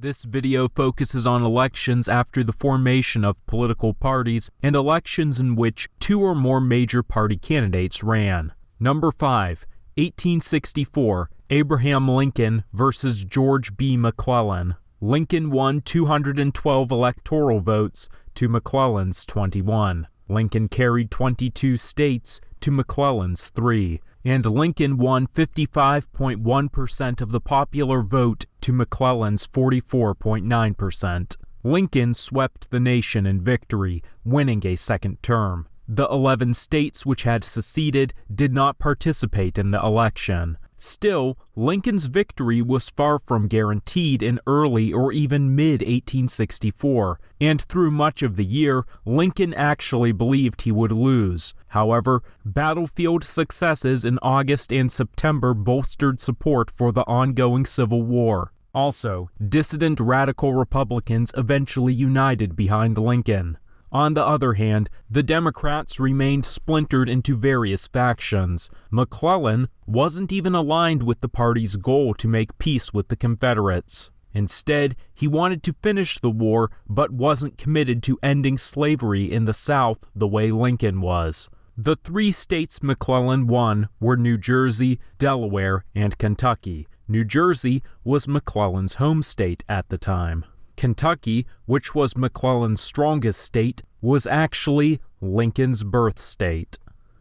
This video focuses on elections after the formation of political parties and elections in which two or more major party candidates ran. Number 5. 1864, Abraham Lincoln versus George B. McClellan. Lincoln won 212 electoral votes to McClellan's 21. Lincoln carried 22 states to McClellan's 3. And Lincoln won 55.1% of the popular vote to McClellan's 44.9%. Lincoln swept the nation in victory, winning a second term. The 11 states which had seceded did not participate in the election. Still, Lincoln's victory was far from guaranteed in early or even mid-1864, and through much of the year, Lincoln actually believed he would lose. However, battlefield successes in August and September bolstered support for the ongoing Civil War. Also, dissident radical Republicans eventually united behind Lincoln. On the other hand, the Democrats remained splintered into various factions. McClellan wasn't even aligned with the party's goal to make peace with the Confederates. Instead, he wanted to finish the war, but wasn't committed to ending slavery in the South the way Lincoln was. The 3 states McClellan won were New Jersey, Delaware, and Kentucky. New Jersey was McClellan's home state at the time. Kentucky, which was McClellan's strongest state, was actually Lincoln's birth state.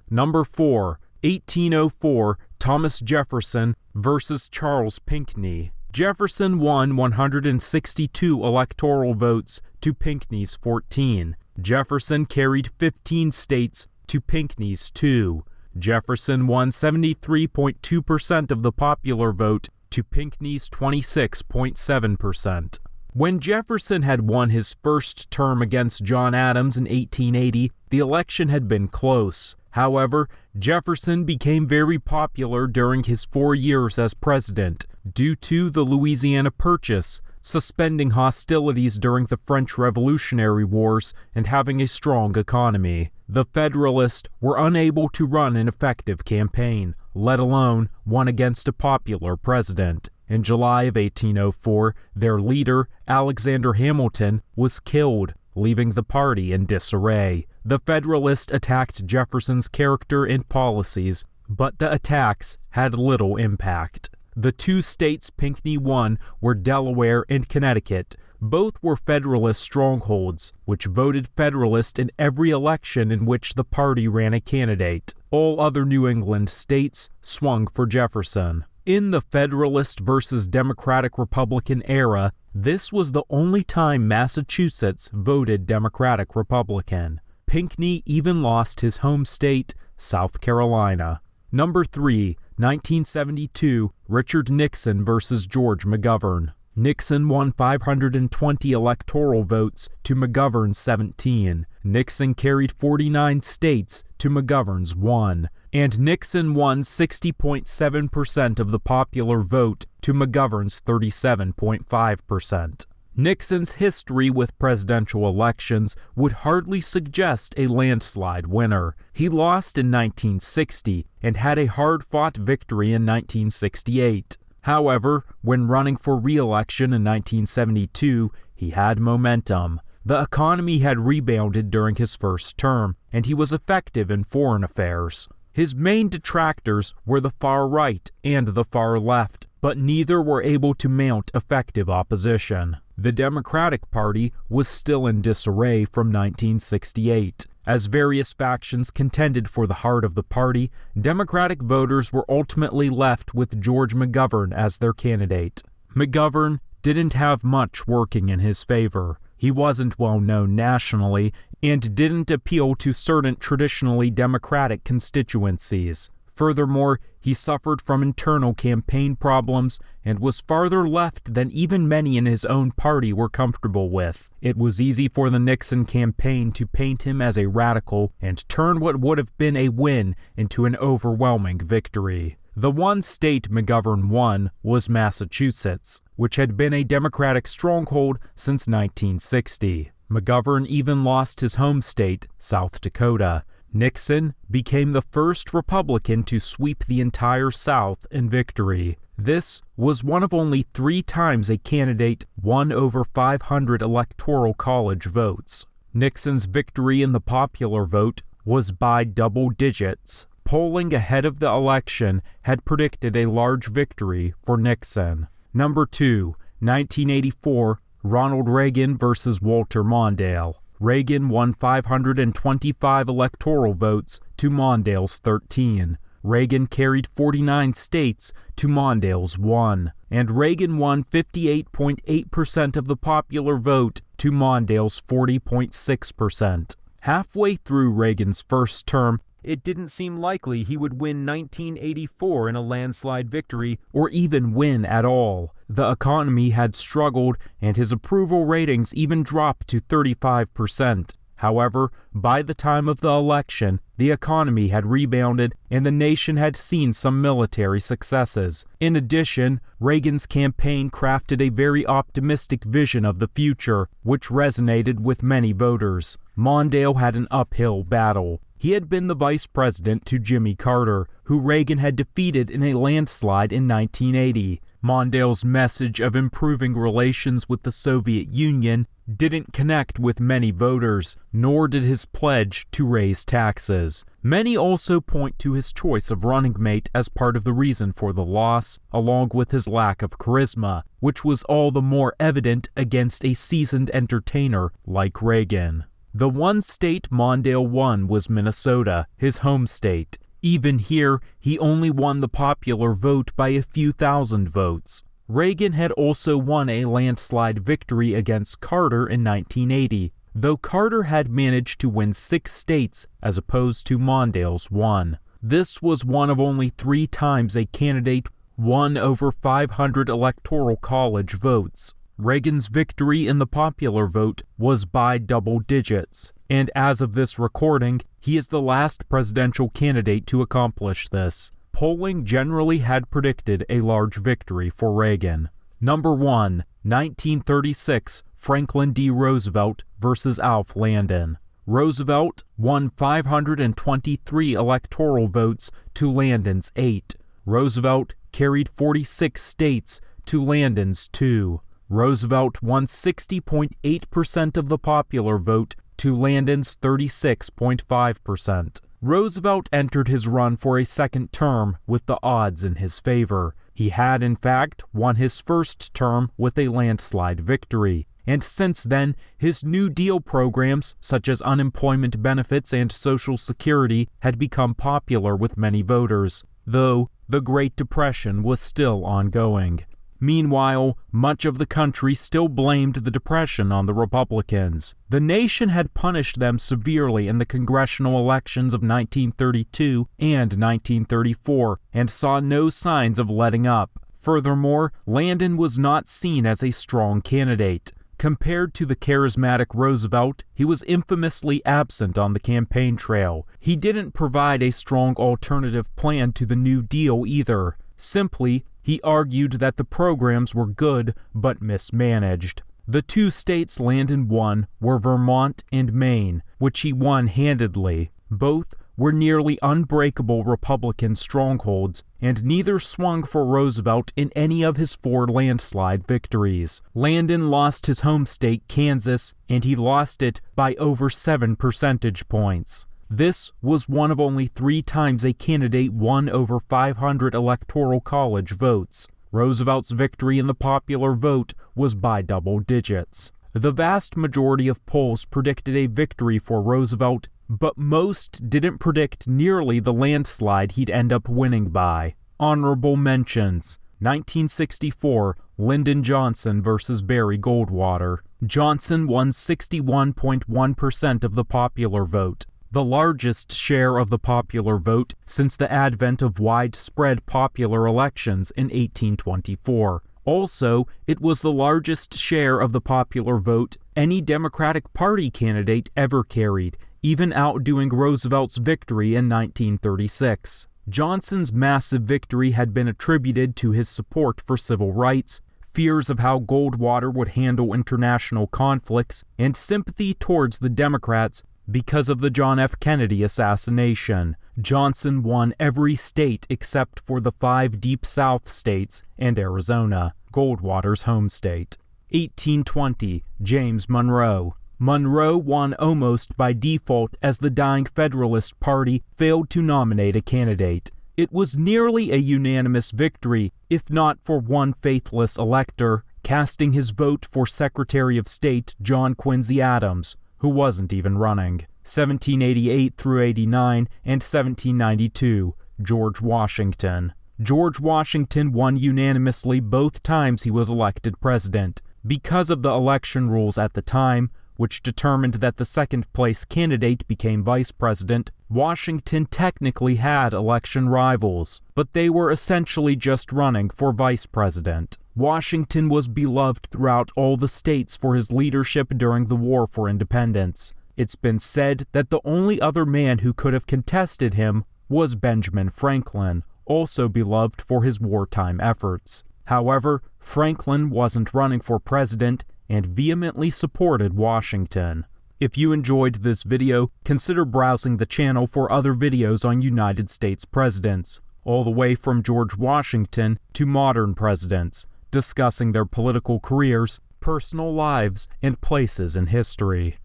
Number 4. 1804, Thomas Jefferson versus Charles Pinckney. Jefferson won 162 electoral votes to Pinckney's 14. Jefferson carried 15 states to Pinckney's 2. Jefferson won 73.2% of the popular vote to Pinckney's 26.7%. When Jefferson had won his first term against John Adams in 1880, the election had been close. However, Jefferson became very popular during his 4 years as president due to the Louisiana Purchase, suspending hostilities during the French Revolutionary Wars, and having a strong economy. The Federalists were unable to run an effective campaign, let alone one against a popular president. In July of 1804, their leader, Alexander Hamilton, was killed, leaving the party in disarray. The Federalists attacked Jefferson's character and policies, but the attacks had little impact. The 2 states Pinckney won were Delaware and Connecticut. Both were Federalist strongholds, which voted Federalist in every election in which the party ran a candidate. All other New England states swung for Jefferson. In the Federalist versus Democratic-Republican era, this was the only time Massachusetts voted Democratic-Republican. Pinckney even lost his home state, South Carolina. Number 3, 1972, Richard Nixon versus George McGovern. Nixon won 520 electoral votes to McGovern's 17. Nixon carried 49 states to McGovern's 1. And Nixon won 60.7% of the popular vote to McGovern's 37.5%. Nixon's history with presidential elections would hardly suggest a landslide winner. He lost in 1960 and had a hard-fought victory in 1968. However, when running for re-election in 1972, he had momentum. The economy had rebounded during his first term, and he was effective in foreign affairs. His main detractors were the far right and the far left, but neither were able to mount effective opposition. The Democratic Party was still in disarray from 1968. As various factions contended for the heart of the party, Democratic voters were ultimately left with George McGovern as their candidate. McGovern didn't have much working in his favor. He wasn't well known nationally and didn't appeal to certain traditionally Democratic constituencies. Furthermore, he suffered from internal campaign problems and was farther left than even many in his own party were comfortable with. It was easy for the Nixon campaign to paint him as a radical and turn what would have been a win into an overwhelming victory. The one state McGovern won was Massachusetts, which had been a Democratic stronghold since 1960. McGovern even lost his home state, South Dakota. Nixon became the first Republican to sweep the entire South in victory. This was one of only 3 times a candidate won over 500 electoral college votes. Nixon's victory in the popular vote was by double digits. Polling ahead of the election had predicted a large victory for Nixon. Number 2, 1984, Ronald Reagan versus Walter Mondale. Reagan won 525 electoral votes to Mondale's 13. Reagan carried 49 states to Mondale's 1, and Reagan won 58.8% of the popular vote to Mondale's 40.6%. Halfway through Reagan's first term, it didn't seem likely he would win 1984 in a landslide victory or even win at all. The economy had struggled, and his approval ratings even dropped to 35%. However, by the time of the election, the economy had rebounded and the nation had seen some military successes. In addition, Reagan's campaign crafted a very optimistic vision of the future, which resonated with many voters. Mondale had an uphill battle. He had been the vice president to Jimmy Carter, who Reagan had defeated in a landslide in 1980. Mondale's message of improving relations with the Soviet Union didn't connect with many voters, nor did his pledge to raise taxes. Many also point to his choice of running mate as part of the reason for the loss, along with his lack of charisma, which was all the more evident against a seasoned entertainer like Reagan. The one state Mondale won was Minnesota, his home state. Even here, he only won the popular vote by a few thousand votes. Reagan had also won a landslide victory against Carter in 1980, though Carter had managed to win 6 states as opposed to Mondale's 1. This was one of only 3 times a candidate won over 500 electoral college votes. Reagan's victory in the popular vote was by double digits, and as of this recording, he is the last presidential candidate to accomplish this. Polling generally had predicted a large victory for Reagan. Number 1, 1936, Franklin D. Roosevelt versus Alf Landon. Roosevelt won 523 electoral votes to Landon's 8. Roosevelt carried 46 states to Landon's 2. Roosevelt won 60.8% of the popular vote to Landon's 36.5%. Roosevelt entered his run for a second term with the odds in his favor. He had, in fact, won his first term with a landslide victory, and since then, his New Deal programs, such as unemployment benefits and Social Security, had become popular with many voters, though the Great Depression was still ongoing. Meanwhile, much of the country still blamed the Depression on the Republicans. The nation had punished them severely in the congressional elections of 1932 and 1934 and saw no signs of letting up. Furthermore, Landon was not seen as a strong candidate. Compared to the charismatic Roosevelt, he was infamously absent on the campaign trail. He didn't provide a strong alternative plan to the New Deal either. Simply, he argued that the programs were good but mismanaged. The 2 states Landon won were Vermont and Maine, which he won handedly. Both were nearly unbreakable Republican strongholds, and neither swung for Roosevelt in any of his 4 landslide victories. Landon lost his home state, Kansas, and he lost it by over 7 percentage points. This was one of only 3 times a candidate won over 500 electoral college votes. Roosevelt's victory in the popular vote was by double digits. The vast majority of polls predicted a victory for Roosevelt, but most didn't predict nearly the landslide he'd end up winning by. Honorable mentions: 1964, Lyndon Johnson versus Barry Goldwater. Johnson won 61.1% of the popular vote, the largest share of the popular vote since the advent of widespread popular elections in 1824. Also, it was the largest share of the popular vote any Democratic Party candidate ever carried, even outdoing Roosevelt's victory in 1936. Johnson's massive victory had been attributed to his support for civil rights, fears of how Goldwater would handle international conflicts, and sympathy towards the Democrats because of the John F. Kennedy assassination. Johnson won every state except for the 5 Deep South states and Arizona, Goldwater's home state. 1820, James Monroe. Monroe won almost by default as the dying Federalist Party failed to nominate a candidate. It was nearly a unanimous victory, if not for one faithless elector, casting his vote for Secretary of State John Quincy Adams, who wasn't even running. 1788 through 89 and 1792, George Washington. George Washington won unanimously both times he was elected president. Because of the election rules at the time, which determined that the second-place candidate became vice president, Washington technically had election rivals, but they were essentially just running for vice president. Washington was beloved throughout all the states for his leadership during the War for Independence. It's been said that the only other man who could have contested him was Benjamin Franklin, also beloved for his wartime efforts. However, Franklin wasn't running for president and vehemently supported Washington. If you enjoyed this video, consider browsing the channel for other videos on United States presidents, all the way from George Washington to modern presidents, discussing their political careers, personal lives, and places in history.